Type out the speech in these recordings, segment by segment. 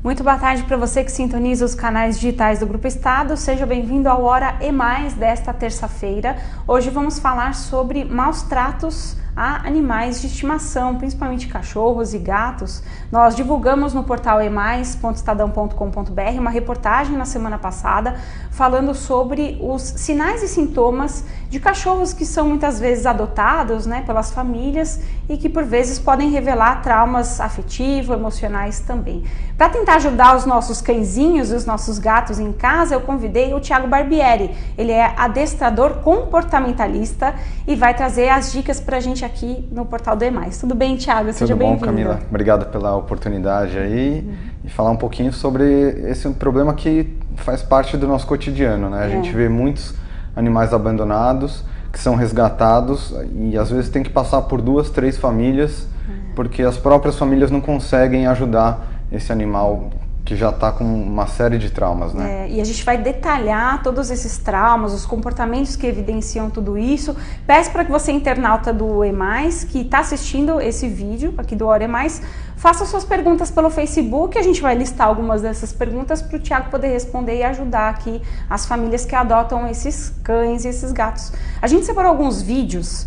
Muito boa tarde para você que sintoniza os canais digitais do Grupo Estado. Seja bem-vindo ao Hora e Mais desta terça-feira. Hoje vamos falar sobre maus tratos a animais de estimação, principalmente cachorros e gatos. Nós divulgamos no portal emais.estadão.com.br uma reportagem na semana passada falando sobre os sinais e sintomas de cachorros que são muitas vezes adotados, pelas famílias e que por vezes podem revelar traumas afetivos, emocionais também. Para tentar ajudar os nossos cãezinhos e os nossos gatos em casa, eu convidei o Thiago Barbieri. Ele é adestrador comportamentalista e vai trazer as dicas para a gente aqui no portal do EMAIS. Tudo bem, Thiago? Seja bem-vindo. Tudo bom, Camila? Obrigado pela oportunidade aí e falar um pouquinho sobre esse problema que faz parte do nosso cotidiano, né? A gente vê muitos animais abandonados que são resgatados e às vezes tem que passar por 2, 3 famílias porque as próprias famílias não conseguem ajudar esse animal que já está com uma série de traumas, né? E a gente vai detalhar todos esses traumas, os comportamentos que evidenciam tudo isso. Peço para que você, internauta do EMAIS, que está assistindo esse vídeo aqui do Hora EMAIS, faça suas perguntas pelo Facebook. A gente vai listar algumas dessas perguntas para o Thiago poder responder e ajudar aqui as famílias que adotam esses cães e esses gatos. A gente separou alguns vídeos,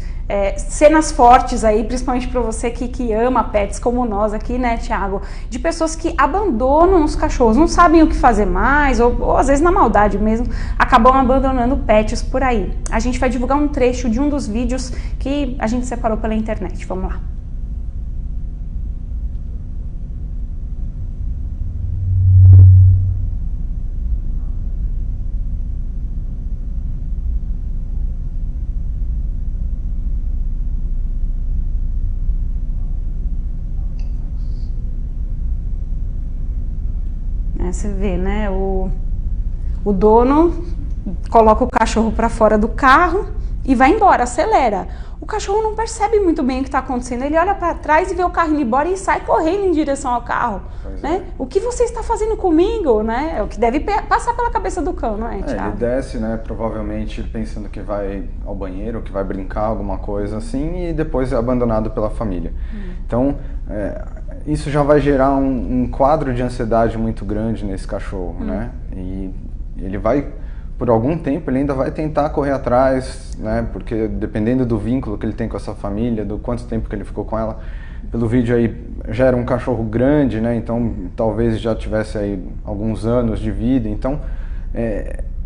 cenas fortes aí, principalmente para você que ama pets como nós aqui, né, Thiago? De pessoas que abandonam os cachorros, não sabem o que fazer mais, ou às vezes na maldade mesmo, acabam abandonando pets por aí. A gente vai divulgar um trecho de um dos vídeos que a gente separou pela internet. Vamos lá. Você vê, né? O dono coloca o cachorro para fora do carro e vai embora, acelera. O cachorro não percebe muito bem o que está acontecendo. Ele olha para trás e vê o carro indo embora e sai correndo em direção ao carro. Né? O que você está fazendo comigo? Né? É o que deve passar pela cabeça do cão, não é, Thiago? Ele desce, né? Provavelmente pensando que vai ao banheiro, que vai brincar, alguma coisa assim, e depois é abandonado pela família. Então, isso já vai gerar um quadro de ansiedade muito grande nesse cachorro, né? E ele vai, por algum tempo, ele ainda vai tentar correr atrás, né? Porque dependendo do vínculo que ele tem com essa família, do quanto tempo que ele ficou com ela, pelo vídeo aí já era um cachorro grande, né? Então talvez já tivesse aí alguns anos de vida, então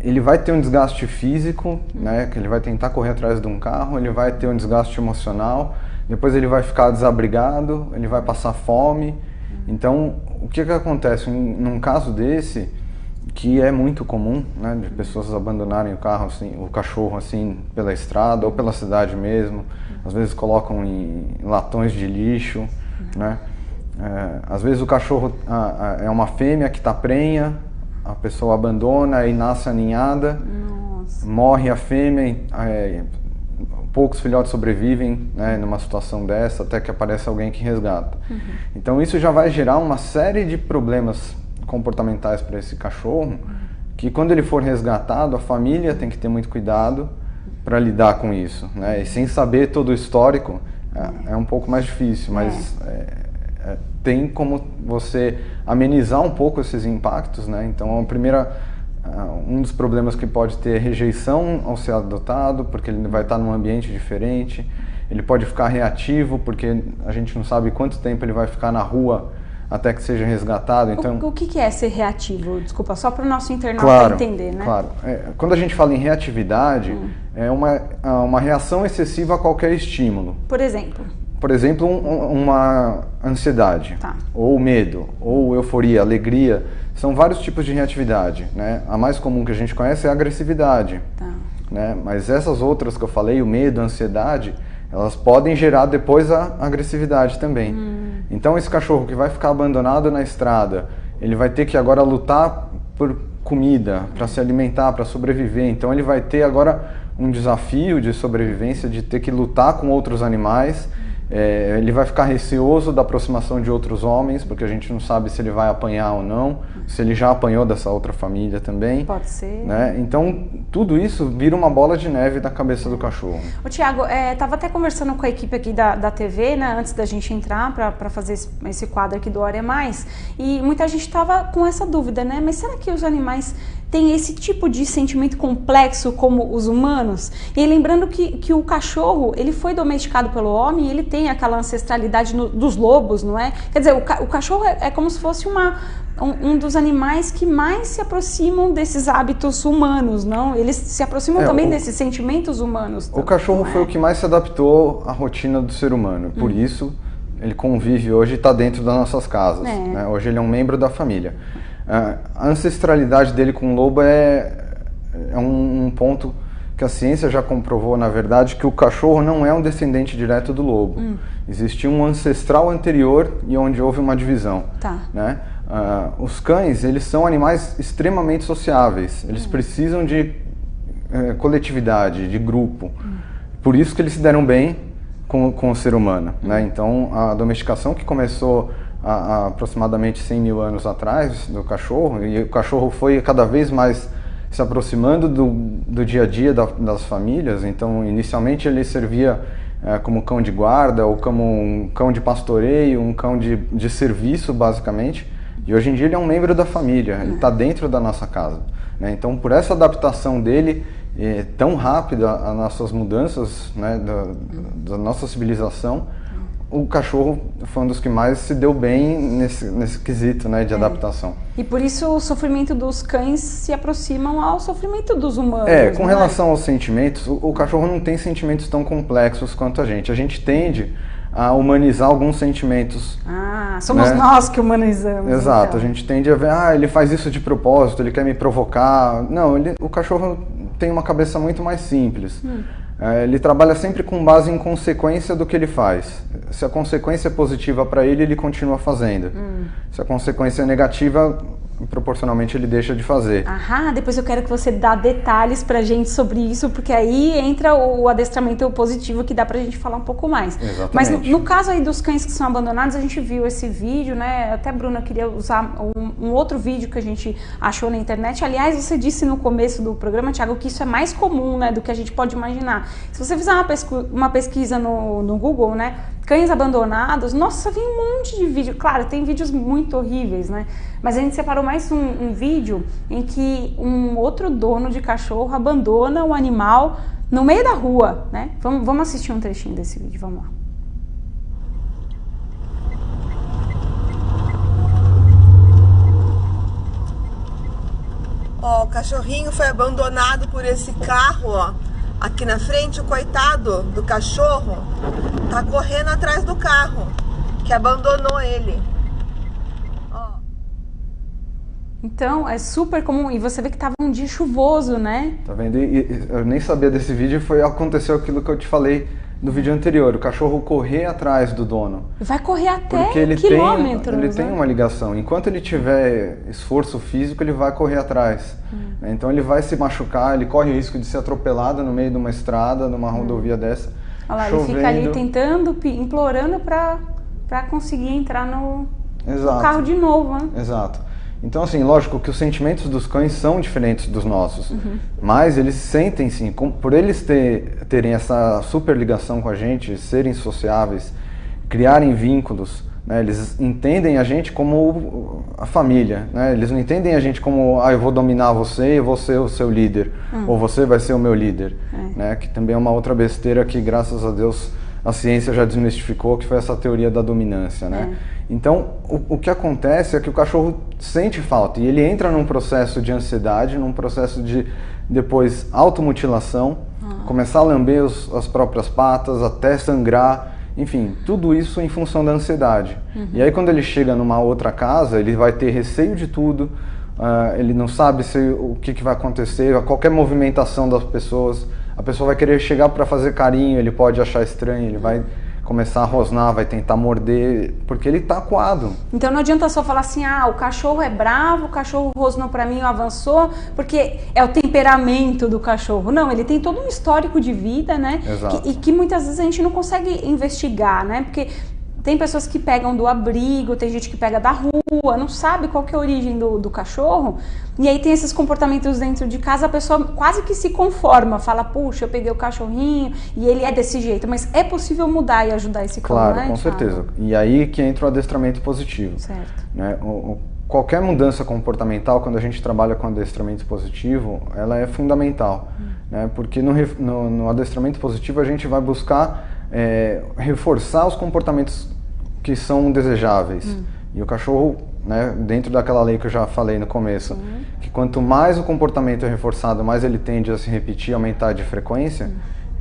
ele vai ter um desgaste físico, né? Que ele vai tentar correr atrás de um carro, ele vai ter um desgaste emocional, depois ele vai ficar desabrigado, ele vai passar fome. Então, o que acontece num caso desse, que é muito comum, né, de pessoas abandonarem o cachorro assim pela estrada ou pela cidade mesmo, às vezes colocam em latões de lixo, né? Às vezes o cachorro é uma fêmea que está prenha, a pessoa abandona e nasce a ninhada, morre a fêmea, poucos filhotes sobrevivem, né, numa situação dessa, até que aparece alguém que resgata. Então isso já vai gerar uma série de problemas comportamentais para esse cachorro, que quando ele for resgatado, a família tem que ter muito cuidado para lidar com isso, né? E sem saber todo o histórico, é um pouco mais difícil, mas tem como você amenizar um pouco esses impactos, né? Então um dos problemas que pode ter é rejeição ao ser adotado, porque ele vai estar num ambiente diferente. Ele pode ficar reativo, porque a gente não sabe quanto tempo ele vai ficar na rua até que seja resgatado. Então, o que é ser reativo? Desculpa, só para o nosso internauta entender, né? Claro. Quando a gente fala em reatividade, é uma reação excessiva a qualquer estímulo. Por exemplo? Por exemplo, uma ansiedade, ou medo, ou euforia, alegria. São vários tipos de reatividade, né? A mais comum que a gente conhece é a agressividade, né? Mas essas outras que eu falei, o medo, a ansiedade, elas podem gerar depois a agressividade também. Então esse cachorro que vai ficar abandonado na estrada, ele vai ter que agora lutar por comida, para se alimentar, para sobreviver. Então ele vai ter agora um desafio de sobrevivência, de ter que lutar com outros animais Ele vai ficar receoso da aproximação de outros homens, porque a gente não sabe se ele vai apanhar ou não, se ele já apanhou dessa outra família também. Pode ser. Né? Então, tudo isso vira uma bola de neve na cabeça do cachorro. Ô, Tiago, tava até conversando com a equipe aqui da TV, né, antes da gente entrar para fazer esse quadro aqui do Hora é Mais, e muita gente tava com essa dúvida, né? Mas será que os animais têm esse tipo de sentimento complexo como os humanos? E lembrando que o cachorro, ele foi domesticado pelo homem e ele tem aquela ancestralidade dos lobos, não é? Quer dizer, o cachorro é como se fosse um dos animais que mais se aproximam desses hábitos humanos, não? Eles se aproximam também desses sentimentos humanos. O cachorro foi o que mais se adaptou à rotina do ser humano, por isso ele convive hoje e está dentro das nossas casas. Né? Hoje ele é um membro da família. A ancestralidade dele com o lobo é um ponto que a ciência já comprovou, na verdade, que o cachorro não é um descendente direto do lobo. Existia um ancestral anterior e onde houve uma divisão. Tá. Né? Os cães, eles são animais extremamente sociáveis. Eles precisam de coletividade, de grupo. Por isso que eles se deram bem com o ser humano. Né? Então, a domesticação que começou há aproximadamente 100 mil anos atrás do cachorro, e o cachorro foi cada vez mais se aproximando do dia a dia das famílias. Então, inicialmente ele servia como cão de guarda, ou como um cão de pastoreio, um cão de serviço, basicamente. E hoje em dia ele é um membro da família, ele está dentro da nossa casa. Né? Então, por essa adaptação dele tão rápida às nossas mudanças, né, da nossa civilização, o cachorro foi um dos que mais se deu bem nesse quesito, né, de adaptação. E por isso o sofrimento dos cães se aproximam ao sofrimento dos humanos. Com relação aos sentimentos, o cachorro não tem sentimentos tão complexos quanto a gente. A gente tende a humanizar alguns sentimentos. Somos nós que humanizamos. Exato, então. A gente tende a ver, ele faz isso de propósito, ele quer me provocar. Não, o cachorro tem uma cabeça muito mais simples. Ele trabalha sempre com base em consequência do que ele faz. Se a consequência é positiva para ele, ele continua fazendo. Se a consequência é negativa, proporcionalmente ele deixa de fazer. Depois eu quero que você dê detalhes pra gente sobre isso, porque aí entra o adestramento positivo que dá pra gente falar um pouco mais. Exatamente. Mas no caso aí dos cães que são abandonados, a gente viu esse vídeo, né? Até, Bruna, queria usar um outro vídeo que a gente achou na internet. Aliás, você disse no começo do programa, Tiago, que isso é mais comum, né, do que a gente pode imaginar. Se você fizer uma pesquisa no Google, né, cães abandonados, nossa, vem um monte de vídeo. Claro, tem vídeos muito horríveis, né? Mas a gente separou mais um vídeo em que um outro dono de cachorro abandona um animal no meio da rua, né? Vamos assistir um trechinho desse vídeo, vamos lá. O cachorrinho foi abandonado por esse carro, ó. Aqui na frente, o coitado do cachorro tá correndo atrás do carro que abandonou ele. Então, é super comum. E você vê que tava um dia chuvoso, né? Tá vendo? E eu nem sabia desse vídeo, aconteceu aquilo que eu te falei no vídeo anterior. O cachorro correr atrás do dono. Vai correr até porque ele quilômetros. Ele tem uma ligação. Enquanto ele tiver esforço físico, ele vai correr atrás. Então ele vai se machucar, ele corre o risco de ser atropelado no meio de uma estrada, numa rodovia dessa. Olha lá, chovendo. Ele fica ali tentando, implorando para conseguir entrar no carro de novo, né? Exato. Então, assim, lógico que os sentimentos dos cães são diferentes dos nossos, mas eles sentem, sim, por eles terem essa super ligação com a gente, serem sociáveis, criarem vínculos, né, eles entendem a gente como a família, né, eles não entendem a gente como, eu vou dominar você, eu vou ser o seu líder, ou você vai ser o meu líder, né, que também é uma outra besteira que, graças a Deus, a ciência já desmistificou, que foi essa teoria da dominância, né? Então, o que acontece é que o cachorro sente falta e ele entra num processo de ansiedade, num processo de, depois, automutilação, começar a lamber as próprias patas, até sangrar, enfim, tudo isso em função da ansiedade. E aí, quando ele chega numa outra casa, ele vai ter receio de tudo, ele não sabe o que vai acontecer, a qualquer movimentação das pessoas, a pessoa vai querer chegar para fazer carinho, ele pode achar estranho, ele vai começar a rosnar, vai tentar morder, porque ele está acuado. Então não adianta só falar assim, o cachorro é bravo, o cachorro rosnou para mim, avançou, porque é o temperamento do cachorro. Não, ele tem todo um histórico de vida, né? Exato. E que muitas vezes a gente não consegue investigar, né? Porque tem pessoas que pegam do abrigo, tem gente que pega da rua, não sabe qual que é a origem do cachorro. E aí tem esses comportamentos dentro de casa, a pessoa quase que se conforma, fala, puxa, eu peguei o cachorrinho e ele é desse jeito. Mas é possível mudar e ajudar esse cão, claro, né, com certeza. E aí que entra o adestramento positivo. Certo. Né? Qualquer mudança comportamental, quando a gente trabalha com adestramento positivo, ela é fundamental. Né? Porque no adestramento positivo a gente vai buscar reforçar os comportamentos que são desejáveis. E o cachorro, né, dentro daquela lei que eu já falei no começo, que quanto mais o comportamento é reforçado, mais ele tende a se repetir, aumentar de frequência,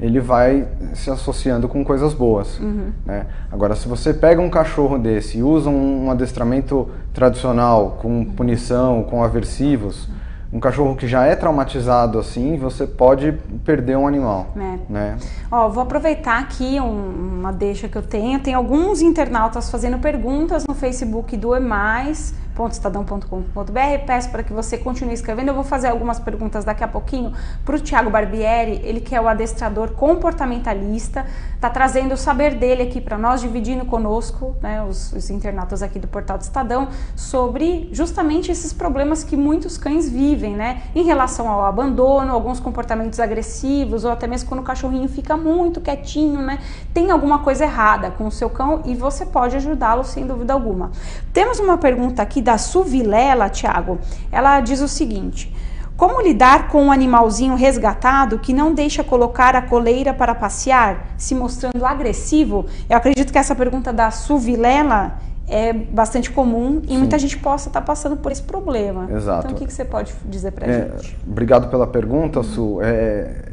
ele vai se associando com coisas boas. Né? Agora, se você pega um cachorro desse e usa um adestramento tradicional, com punição, com aversivos, um cachorro que já é traumatizado assim, você pode perder um animal. Né? Vou aproveitar aqui uma deixa que eu tenho. Tem alguns internautas fazendo perguntas no Facebook do emais.estadão.com.br. Peço para que você continue escrevendo. Eu vou fazer algumas perguntas daqui a pouquinho para o Thiago Barbieri, ele que é o adestrador comportamentalista, está trazendo o saber dele aqui para nós, dividindo conosco, né, os internautas aqui do Portal do Estadão, sobre justamente esses problemas que muitos cães vivem, né, em relação ao abandono, alguns comportamentos agressivos, ou até mesmo quando o cachorrinho fica muito quietinho, né, tem alguma coisa errada com o seu cão e você pode ajudá-lo sem dúvida alguma. Temos uma pergunta aqui da Suvilela, Thiago. Ela diz o seguinte: como lidar com um animalzinho resgatado que não deixa colocar a coleira para passear, se mostrando agressivo? Eu acredito que essa pergunta da Suvilela é bastante comum e muita gente possa estar passando por esse problema. Exato. Então o que você pode dizer pra gente? Obrigado pela pergunta, Su.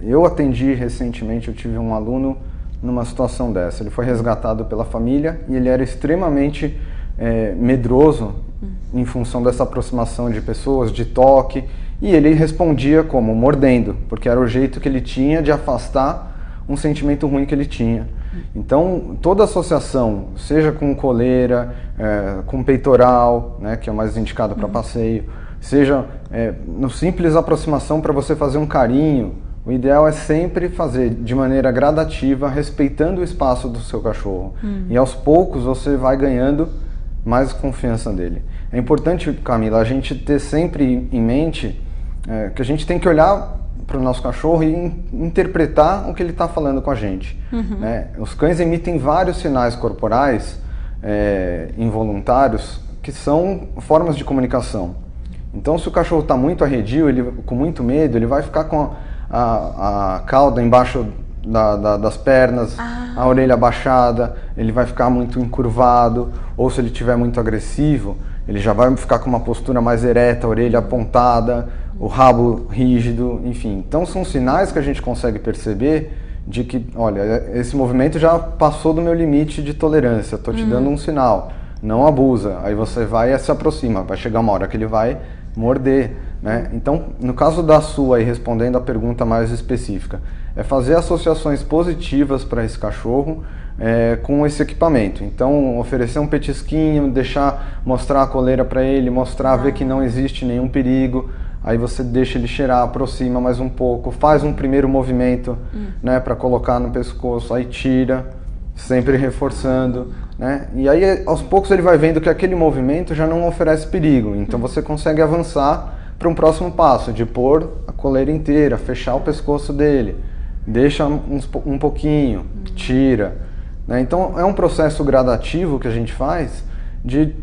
Eu atendi recentemente, eu tive um aluno numa situação dessa. Ele foi resgatado pela família e ele era extremamente medroso em função dessa aproximação de pessoas, de toque, e ele respondia como? Mordendo, porque era o jeito que ele tinha de afastar um sentimento ruim que ele tinha. Então, toda associação, seja com coleira, com peitoral, né, que é o mais indicado para passeio, seja no simples aproximação para você fazer um carinho, o ideal é sempre fazer de maneira gradativa, respeitando o espaço do seu cachorro. E aos poucos você vai ganhando mais confiança dele. É importante, Camila, a gente ter sempre em mente que a gente tem que olhar para o nosso cachorro e interpretar o que ele está falando com a gente. Né? Os cães emitem vários sinais corporais involuntários que são formas de comunicação. Então, se o cachorro está muito arredio, com muito medo, ele vai ficar com a cauda embaixo das pernas, a orelha abaixada, ele vai ficar muito encurvado, ou se ele estiver muito agressivo, ele já vai ficar com uma postura mais ereta, a orelha apontada, o rabo rígido, enfim. Então são sinais que a gente consegue perceber de que, olha, esse movimento já passou do meu limite de tolerância, estou te dando um sinal, não abusa. Aí você vai e se aproxima, vai chegar uma hora que ele vai morder. Né? Então, no caso da sua, e respondendo a pergunta mais específica, é fazer associações positivas para esse cachorro com esse equipamento. Então, oferecer um petisquinho, mostrar a coleira para ele, ver que não existe nenhum perigo. Aí você deixa ele cheirar, aproxima mais um pouco, faz um primeiro movimento, né, para colocar no pescoço, aí tira, sempre reforçando, né? E aí aos poucos ele vai vendo que aquele movimento já não oferece perigo, então você consegue avançar para um próximo passo, de pôr a coleira inteira, fechar o pescoço dele, deixa um pouquinho, tira, né? Então é um processo gradativo que a gente faz de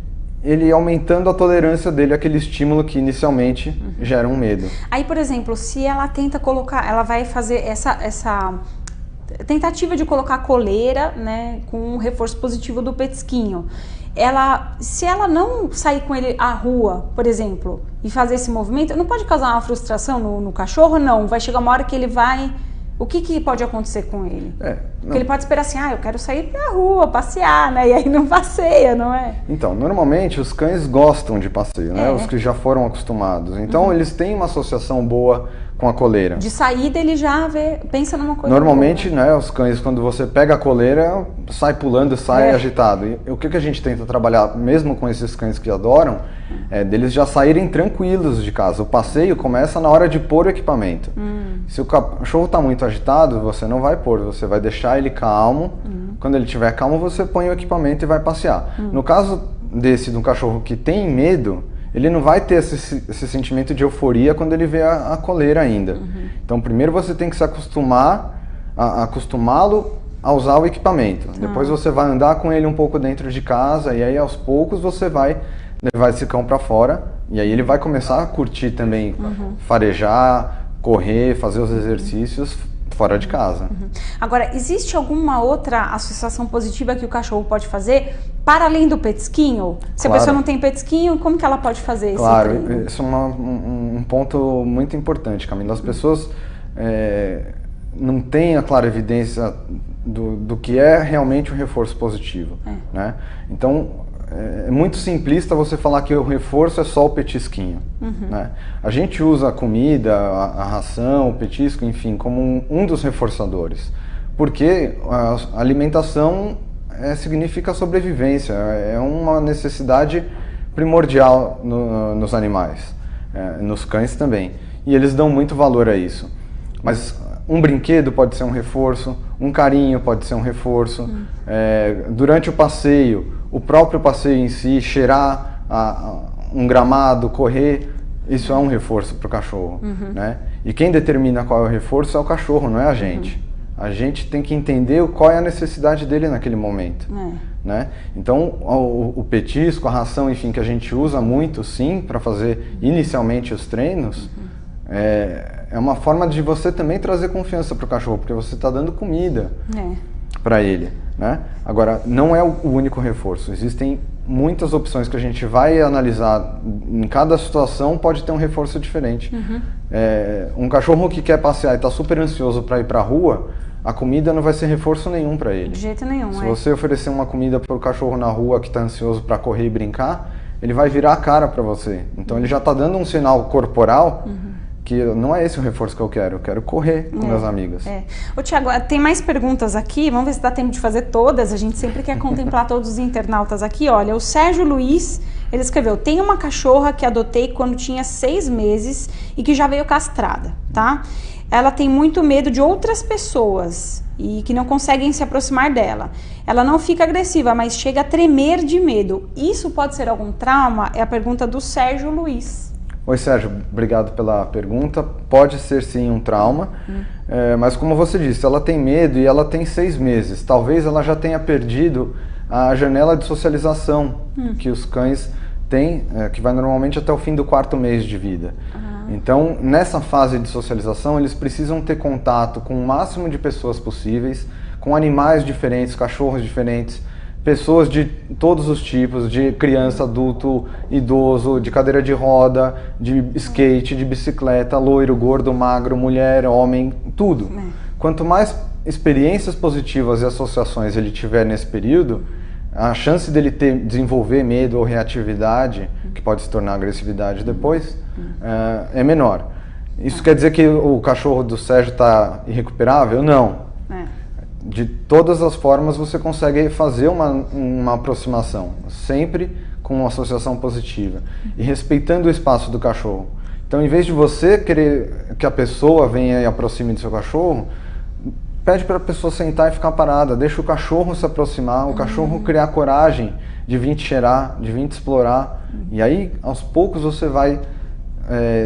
ele aumentando a tolerância dele àquele estímulo que inicialmente gera um medo. Aí, por exemplo, se ela tenta colocar, ela vai fazer essa tentativa de colocar a coleira, né, com um reforço positivo do petisquinho. Se ela não sair com ele à rua, por exemplo, e fazer esse movimento, não pode causar uma frustração no cachorro? Não, vai chegar uma hora que ele vai... O que pode acontecer com ele? Porque ele pode esperar assim, eu quero sair pra rua, passear, né? E aí não passeia, não é? Então, normalmente os cães gostam de passeio, né? Os que já foram acostumados. Então, eles têm uma associação boa com a coleira. De saída ele já pensa numa coisa Normalmente, boa. né, os cães, quando você pega a coleira, sai pulando, sai agitado. E o que a gente tenta trabalhar, mesmo com esses cães que adoram, é deles já saírem tranquilos de casa. O passeio começa na hora de pôr o equipamento. Se o cachorro está muito agitado, você não vai pôr, você vai deixar ele calmo. Quando ele estiver calmo, você põe o equipamento e vai passear. No caso de um cachorro que tem medo, ele não vai ter esse sentimento de euforia quando ele vê a coleira ainda. Então, primeiro você tem que se acostumá-lo a usar o equipamento. Depois você vai andar com ele um pouco dentro de casa e aí aos poucos você vai levar esse cão para fora e aí ele vai começar a curtir também, farejar, correr, fazer os exercícios fora de casa. Agora, existe alguma outra associação positiva que o cachorro pode fazer para além do petisquinho? Se a pessoa não tem petisquinho, como que ela pode fazer esse treino? Isso é um ponto muito importante, Camila. As pessoas não têm a clara evidência do que é realmente um reforço positivo. Né? Então, é muito simplista você falar que o reforço é só o petisquinho. Né? A gente usa a comida, a ração, o petisco, enfim, como um dos reforçadores. Porque a alimentação significa sobrevivência, é uma necessidade primordial nos animais, nos cães também. E eles dão muito valor a isso. Mas um brinquedo pode ser um reforço, um carinho pode ser um reforço. Durante o passeio, o próprio passeio em si, cheirar um gramado, correr, isso é um reforço para o cachorro. Né? E quem determina qual é o reforço é o cachorro, não é a gente. A gente tem que entender qual é a necessidade dele naquele momento. Né? Então, o petisco, a ração, enfim, que a gente usa muito, sim, para fazer inicialmente os treinos, é uma forma de você também trazer confiança para o cachorro, porque você está dando comida para ele. Né? Agora, não é o único reforço. Existem muitas opções que a gente vai analisar. Em cada situação pode ter um reforço diferente. Um cachorro que quer passear e está super ansioso para ir para a rua, a comida não vai ser reforço nenhum para ele. De jeito nenhum. Se você oferecer uma comida para o cachorro na rua que está ansioso para correr e brincar, ele vai virar a cara para você. Então ele já está dando um sinal corporal que não é esse o reforço que eu quero correr com meus amigos. Ô, Thiago, tem mais perguntas aqui, vamos ver se dá tempo de fazer todas, a gente sempre quer contemplar todos os internautas aqui. Olha, o Sérgio Luiz, ele escreveu, tem uma cachorra que adotei quando tinha 6 meses e que já veio castrada, tá? Ela tem muito medo de outras pessoas e que não conseguem se aproximar dela. Ela não fica agressiva, mas chega a tremer de medo. Isso pode ser algum trauma? É a pergunta do Sérgio Luiz. Oi, Sérgio, obrigado pela pergunta. Pode ser sim um trauma, mas como você disse, ela tem medo e ela tem 6 meses. Talvez ela já tenha perdido a janela de socialização que os cães têm, que vai normalmente até o fim do 4º mês de vida. Então, nessa fase de socialização, eles precisam ter contato com o máximo de pessoas possíveis, com animais diferentes, cachorros diferentes, pessoas de todos os tipos, de criança, adulto, idoso, de cadeira de roda, de skate, de bicicleta, loiro, gordo, magro, mulher, homem, tudo. Quanto mais experiências positivas e associações ele tiver nesse período, a chance dele desenvolver medo ou reatividade, que pode se tornar agressividade depois, é menor. Isso quer dizer que o cachorro do Sérgio está irrecuperável? Não. De todas as formas você consegue fazer uma aproximação, sempre com uma associação positiva e respeitando o espaço do cachorro. Então, em vez de você querer que a pessoa venha e aproxime do seu cachorro, pede para a pessoa sentar e ficar parada, deixa o cachorro se aproximar, o cachorro criar coragem de vir te cheirar, de vir te explorar, e aí aos poucos você vai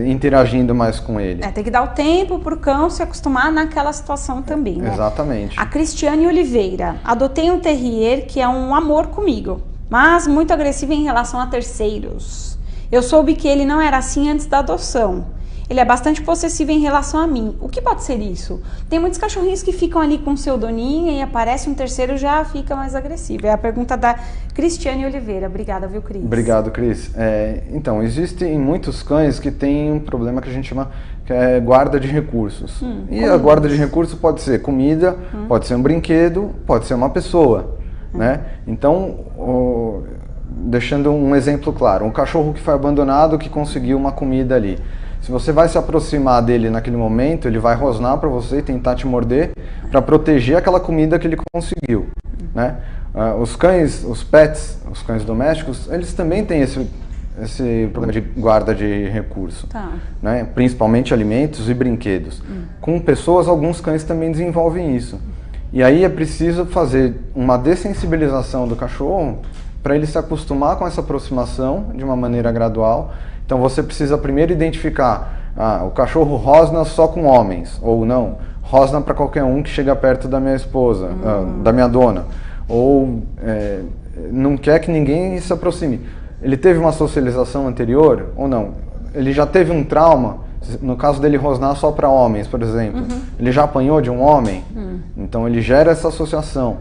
interagindo mais com ele. Tem que dar o tempo para o cão se acostumar naquela situação também, né? Exatamente. A Cristiane Oliveira, adotei um terrier que é um amor comigo, mas muito agressivo em relação a terceiros. Eu soube que ele não era assim antes da adoção. ele é bastante possessivo em relação a mim. O que pode ser isso? Tem muitos cachorrinhos que ficam ali com o seu doninho e aparece um terceiro já fica mais agressivo. É a pergunta da Cristiane Oliveira. Obrigada, viu, Cris? Obrigado, Cris. Então, existem muitos cães que têm um problema que a gente chama que é guarda de recursos. E a guarda de recursos pode ser comida, pode ser um brinquedo, pode ser uma pessoa, né? Então, deixando um exemplo claro, um cachorro que foi abandonado, que conseguiu uma comida ali. Se você vai se aproximar dele naquele momento, ele vai rosnar para você e tentar te morder para proteger aquela comida que ele conseguiu, né? Os cães, os pets, os cães domésticos, eles também têm esse problema de guarda de recurso, né? Principalmente alimentos e brinquedos. Com pessoas, alguns cães também desenvolvem isso. E aí é preciso fazer uma dessensibilização do cachorro para ele se acostumar com essa aproximação de uma maneira gradual. Então você precisa primeiro identificar, o cachorro rosna só com homens, ou não, rosna para qualquer um que chega perto da minha esposa, da minha dona, ou não quer que ninguém se aproxime. Ele teve uma socialização anterior ou não? Ele já teve um trauma? No caso dele rosnar só para homens, por exemplo, ele já apanhou de um homem? Então ele gera essa associação.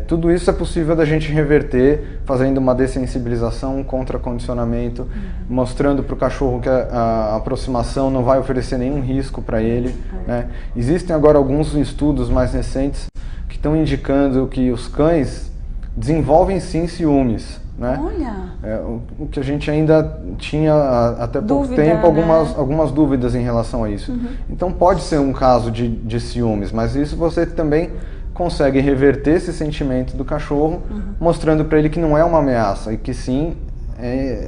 Tudo isso é possível da gente reverter fazendo uma dessensibilização, um contracondicionamento, mostrando para o cachorro que a aproximação não vai oferecer nenhum risco para ele, né? Existem agora alguns estudos mais recentes que estão indicando que os cães desenvolvem sim ciúmes, né? Olha! O que a gente ainda tinha até pouco tempo algumas dúvidas em relação a isso. Então pode ser um caso de ciúmes, mas isso você também consegue reverter esse sentimento do cachorro, mostrando para ele que não é uma ameaça e que sim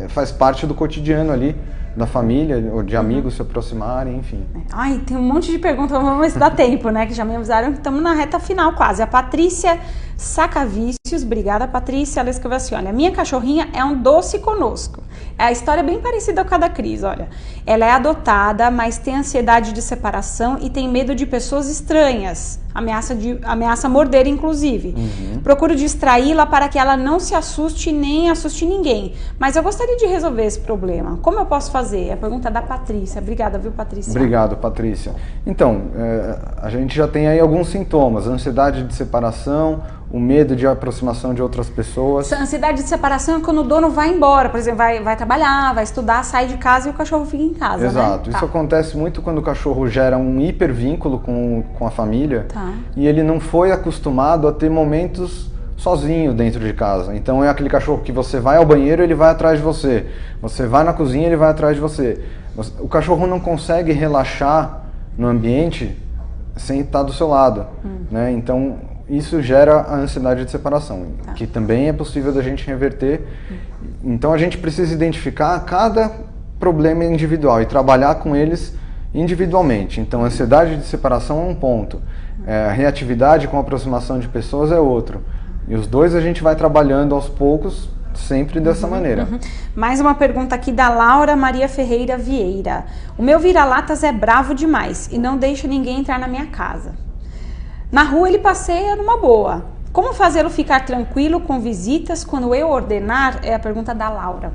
faz parte do cotidiano ali da família ou de amigos se aproximarem, enfim. Ai, tem um monte de perguntas, vamos ver se dá tempo, né? Que já me avisaram que estamos na reta final quase. A Patrícia Sacavícios, obrigada Patrícia, ela escreveu assim, olha, minha cachorrinha é um doce conosco. A história é bem parecida com a da Cris, olha. Ela é adotada, mas tem ansiedade de separação e tem medo de pessoas estranhas. Ameaça morder, inclusive. Procuro distraí-la para que ela não se assuste nem assuste ninguém. Mas eu gostaria de resolver esse problema. Como eu posso fazer? É a pergunta da Patrícia. Obrigada, viu, Patrícia? Obrigado, Patrícia. Então, a gente já tem aí alguns sintomas. Ansiedade de separação, o medo de aproximação de outras pessoas. Essa ansiedade de separação é quando o dono vai embora, por exemplo, vai trabalhar, vai estudar, sai de casa e o cachorro fica em casa, Exato. Né? Isso acontece muito quando o cachorro gera um hipervínculo com a família e ele não foi acostumado a ter momentos sozinho dentro de casa. Então é aquele cachorro que você vai ao banheiro, ele vai atrás de você. Você vai na cozinha, ele vai atrás de você. O cachorro não consegue relaxar no ambiente sem estar do seu lado, né? Então isso gera a ansiedade de separação, que também é possível da gente reverter. Então a gente precisa identificar cada problema individual e trabalhar com eles individualmente. Então a ansiedade de separação é um ponto, a reatividade com a aproximação de pessoas é outro. E os dois a gente vai trabalhando aos poucos, sempre dessa maneira. Mais uma pergunta aqui da Laura Maria Ferreira Vieira. O meu vira-latas é bravo demais e não deixa ninguém entrar na minha casa. Na rua ele passeia numa boa. Como fazê-lo ficar tranquilo com visitas quando eu ordenar? É a pergunta da Laura.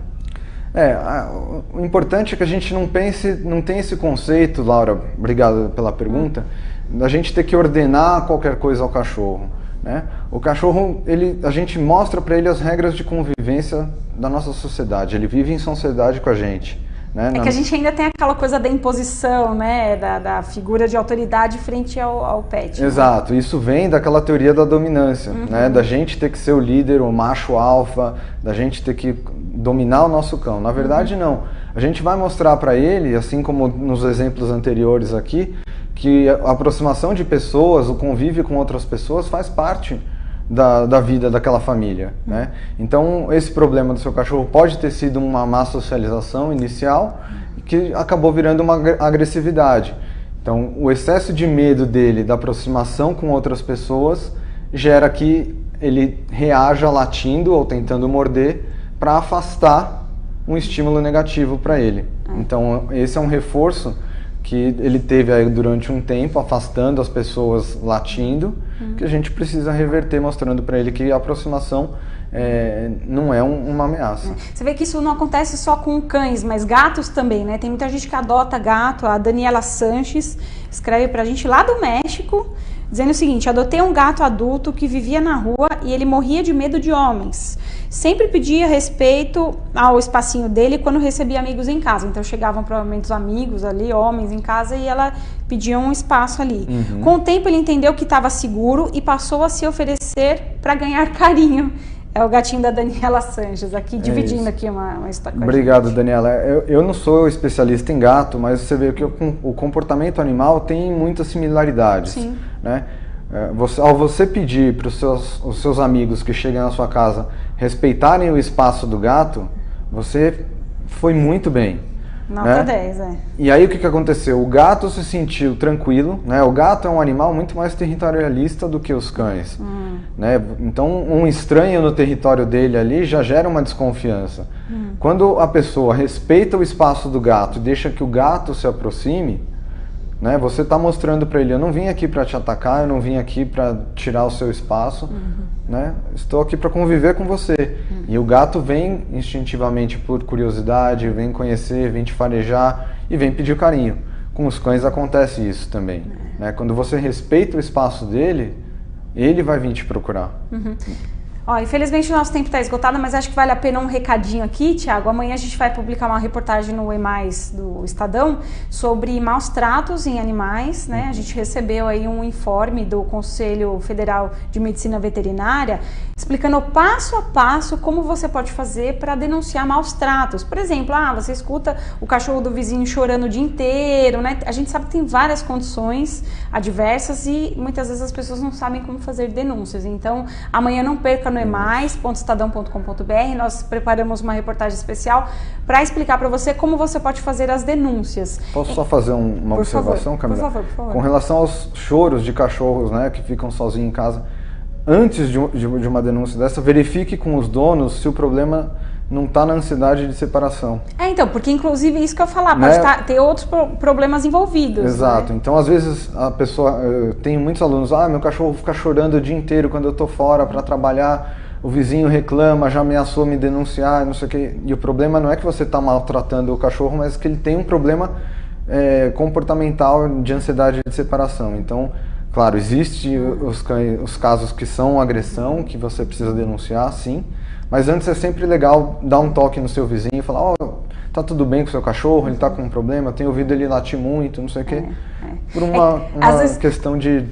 O importante é que a gente não tem esse conceito, Laura, obrigado pela pergunta, da gente ter que ordenar qualquer coisa ao cachorro, né? O cachorro, a gente mostra para ele as regras de convivência da nossa sociedade, ele vive em sociedade com a gente. Né? Que a gente ainda tem aquela coisa da imposição, né? Da figura de autoridade frente ao pet. Exato, né? Isso vem daquela teoria da dominância, né? Da gente ter que ser o líder, o macho alfa, da gente ter que dominar o nosso cão. Na verdade, não. A gente vai mostrar para ele, assim como nos exemplos anteriores aqui, que a aproximação de pessoas, o convívio com outras pessoas faz parte da vida daquela família, né? Então esse problema do seu cachorro pode ter sido uma má socialização inicial que acabou virando uma agressividade. Então o excesso de medo dele da aproximação com outras pessoas gera que ele reaja latindo ou tentando morder para afastar um estímulo negativo para ele. Então esse é um reforço que ele teve aí durante um tempo, afastando as pessoas latindo, que a gente precisa reverter, mostrando para ele que a aproximação não é uma ameaça. Você vê que isso não acontece só com cães, mas gatos também, né? Tem muita gente que adota gato. A Daniela Sanches escreve pra gente lá do México, dizendo o seguinte: adotei um gato adulto que vivia na rua e ele morria de medo de homens. Sempre pedia respeito ao espacinho dele quando recebia amigos em casa. Então chegavam provavelmente os amigos ali, homens em casa, e ela pedia um espaço ali. Com o tempo ele entendeu que estava seguro e passou a se oferecer para ganhar carinho. É o gatinho da Daniela Sanches aqui, dividindo aqui uma história. Obrigado, Daniela. Eu não sou especialista em gato, mas você vê que o comportamento animal tem muitas similaridades. Sim. Né? Ao você pedir para os seus amigos que chegam na sua casa respeitarem o espaço do gato, você foi muito bem. Nota né? 10, E aí o que aconteceu? O gato se sentiu tranquilo, né? O gato é um animal muito mais territorialista do que os cães. Né? Então um estranho no território dele ali já gera uma desconfiança. Quando a pessoa respeita o espaço do gato e deixa que o gato se aproxime, né? Você está mostrando para ele: eu não vim aqui para te atacar, eu não vim aqui para tirar o seu espaço, né? Estou aqui para conviver com você. E o gato vem instintivamente por curiosidade, vem conhecer, vem te farejar e vem pedir carinho. Com os cães acontece isso também. Né? Quando você respeita o espaço dele, ele vai vir te procurar. Ó, infelizmente o nosso tempo está esgotado, mas acho que vale a pena um recadinho aqui, Thiago. Amanhã a gente vai publicar uma reportagem no E+, do Estadão, sobre maus tratos em animais, né? A gente recebeu aí um informe do Conselho Federal de Medicina Veterinária, explicando passo a passo como você pode fazer para denunciar maus tratos. Por exemplo, você escuta o cachorro do vizinho chorando o dia inteiro, né? A gente sabe que tem várias condições adversas e muitas vezes as pessoas não sabem como fazer denúncias. Então, amanhã não perca no emais.estadão.com.br, nós preparamos uma reportagem especial para explicar para você como você pode fazer as denúncias. Posso só fazer uma observação, Camila? Por favor. Com relação aos choros de cachorros, né, que ficam sozinhos em casa, antes de uma denúncia dessa, verifique com os donos se o problema não está na ansiedade de separação. Então, porque inclusive isso que eu falar, pode ter outros problemas envolvidos. Exato. Né? Então, às vezes, a pessoa... Eu tenho muitos alunos: meu cachorro fica chorando o dia inteiro quando eu estou fora para trabalhar, o vizinho reclama, já ameaçou me denunciar, não sei o quê. E o problema não é que você está maltratando o cachorro, mas que ele tem um problema comportamental de ansiedade de separação. Então, claro, existem os casos que são agressão, que você precisa denunciar, sim. Mas antes é sempre legal dar um toque no seu vizinho e falar: tá tudo bem com o seu cachorro, ele tá com um problema, eu tenho ouvido ele latir muito, não sei o quê. Por uma questão de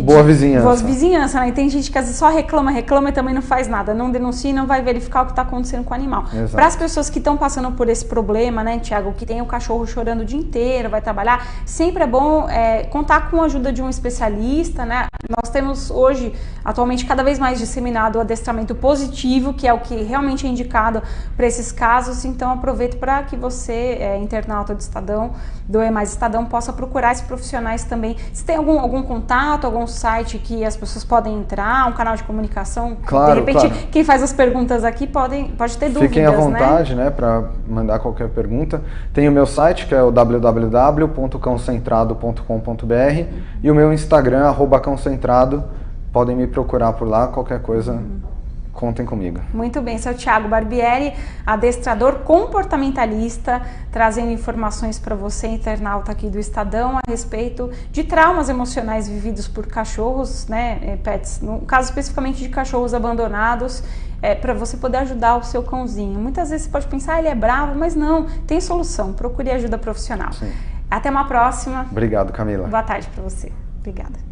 boa vizinhança. Boa vizinhança, né? Tem gente que às vezes só reclama e também não faz nada, não denuncia e não vai verificar o que está acontecendo com o animal. Para as pessoas que estão passando por esse problema, né, Thiago, que tem o cachorro chorando o dia inteiro, vai trabalhar, sempre é bom contar com a ajuda de um especialista, né? Nós temos hoje, atualmente, cada vez mais disseminado o adestramento positivo, que é o que realmente é indicado para esses casos. Então aproveito para que você, internauta do Estadão, do E+ Estadão, possa procurar esses profissionais também. Se tem algum contato, algum site que as pessoas podem entrar, um canal de comunicação, claro, de repente, claro. Quem faz as perguntas aqui pode ter dúvidas, Fiquem à vontade, né, para mandar qualquer pergunta. Tem o meu site, que é o www.cãocentrado.com.br, e o meu Instagram, @cãocentrado. Podem me procurar por lá, qualquer coisa, contem comigo. Muito bem, esse é o Thiago Barbieri, adestrador comportamentalista, trazendo informações para você, internauta aqui do Estadão, a respeito de traumas emocionais vividos por cachorros, né, pets, no caso especificamente de cachorros abandonados, para você poder ajudar o seu cãozinho. Muitas vezes você pode pensar: ele é bravo, mas não, tem solução, procure ajuda profissional. Sim. Até uma próxima. Obrigado, Camila. Boa tarde para você. Obrigada.